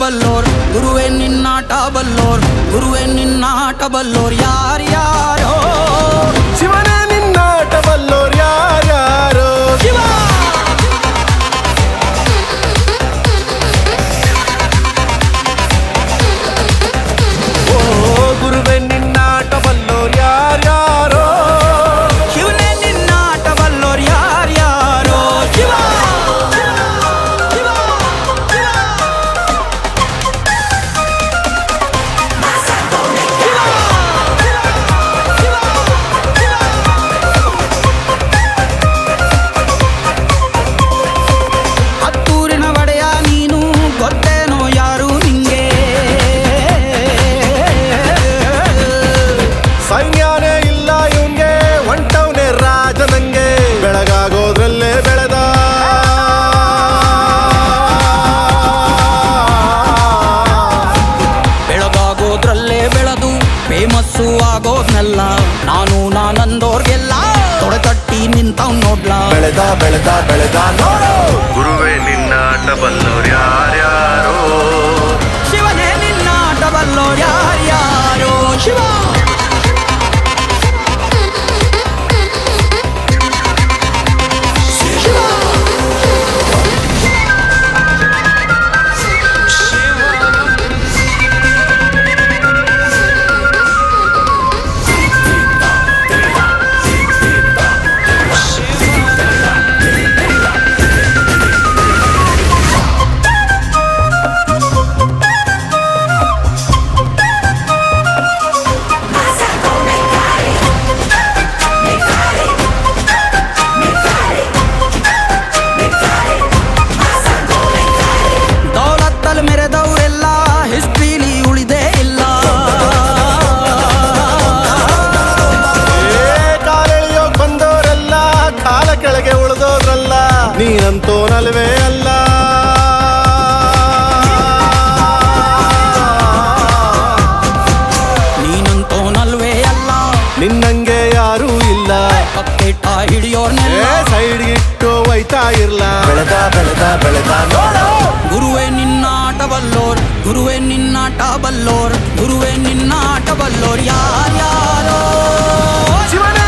ಬಲ್ಲೋರ್ ಗುರುವೇ ನಿನ್ನಾಟ ಬಲ್ಲೋರ್ ಗುರುವೇ ನಿನ್ನಾಟ ಬಲ್ಲೋರ್ ಯಾರ್ಯಾರೋ ಶಿವನೇ ನಿನ್ನಾಟ ಬಲ್ಲೋರ್ ಯಾರ್ಯಾರೋ ಶಿವ ಗುರುವೇ ನಿನ್ನಾಟ ಬಲ್ಲೋರ್ ಯಾರ್ಯಾರೋ ಶಿವನೇ ನಿನ್ನಾಟ ಬಲ್ಲೋರ್ ಯಾರ್ಯಾರೋ ಶಿವ ಹತ್ತೂರಿನ ಒಡೆಯ ನೀನು ಗೊತ್ತೇನೋ ಯಾರು ನಿಂಗೆ ಸೈನ್ಯನೇ ಇಲ್ಲ ಇವ್ನ್ಗೆ ಹೊಂಟವ್ನೆ ರಾಜ ನಂಗೆ ಬೆಳಗಾಗೋದ್ರಲ್ಲೇ ಬೆಳೆದ ಬೆಳಗಾಗೋದ್ರಲ್ಲೇ ಬೆಳೆದು ಫೇಮಸ್ಸು ಆಗೋದ್ನೆಲ್ಲ ನಾನಂದೋರ್ಗೆಲ್ಲ ತೊಡೆತಟ್ಟಿ ನಿಂತವ್ ನೋಡ್ಲಾ ಬೆಳೆದ ಬೆಳೆದ ಬೆಳೆದ ನೋಡು ಗುರುವೇ ನಿನ್ನಾಟ ಬಲ್ಲೋರ್ ಯಾರ್ಯಾರೋ ಶಿವನೇ ನಿನ್ನಾಟ ಬಲ್ಲೋರ್ ಯಾರ್ಯಾರೋ ಶಿವ ದೌಲತ್ತಲ್ಲಿ ಮೆರೆದವರೆಲ್ಲ ಹಿಸ್ಟ್ರಿಲಿ ಉಳಿದೇ ಇಲ್ಲ ಕಾಲೆಳೆಯೋಕ್ ಬಂದವರೆಲ್ಲ ಕಾಲ ಕೆಳಗೆ ಉಳಿದೋದ್ರಲ್ಲ ನೀನಂತೋನಲ್ವೇ ಅಲ್ಲ ನೀನಂತೋನಲ್ವೇ ಅಲ್ಲ ನಿನ್ನಂಗೆ ಯಾರೂ ಇಲ್ಲ ಪಕ್ಕೇಟ ಹಿಡಿಯೋರ್ನೆಲ್ಲ ಸೈಡ್ ಇಟ್ಟು ಒಯ್ತಾ ಇರ್ಲ ಬೆಳೆದ ಬೆಳೆದ ಬೆಳೆದ ನೋಡು ಗುರುವೇ ನಿನ್ನಾಟ ಬಲ್ಲೋರ್ ಗುರುವೇ ನಿನ್ನಾಟ ಬಲ್ಲೋರ್ ಗುರುವೇ ನಿನ್ನಾಟ ಬಲ್ಲೋರ್ ಯಾರ್ಯಾರೋ ಶಿವನೇ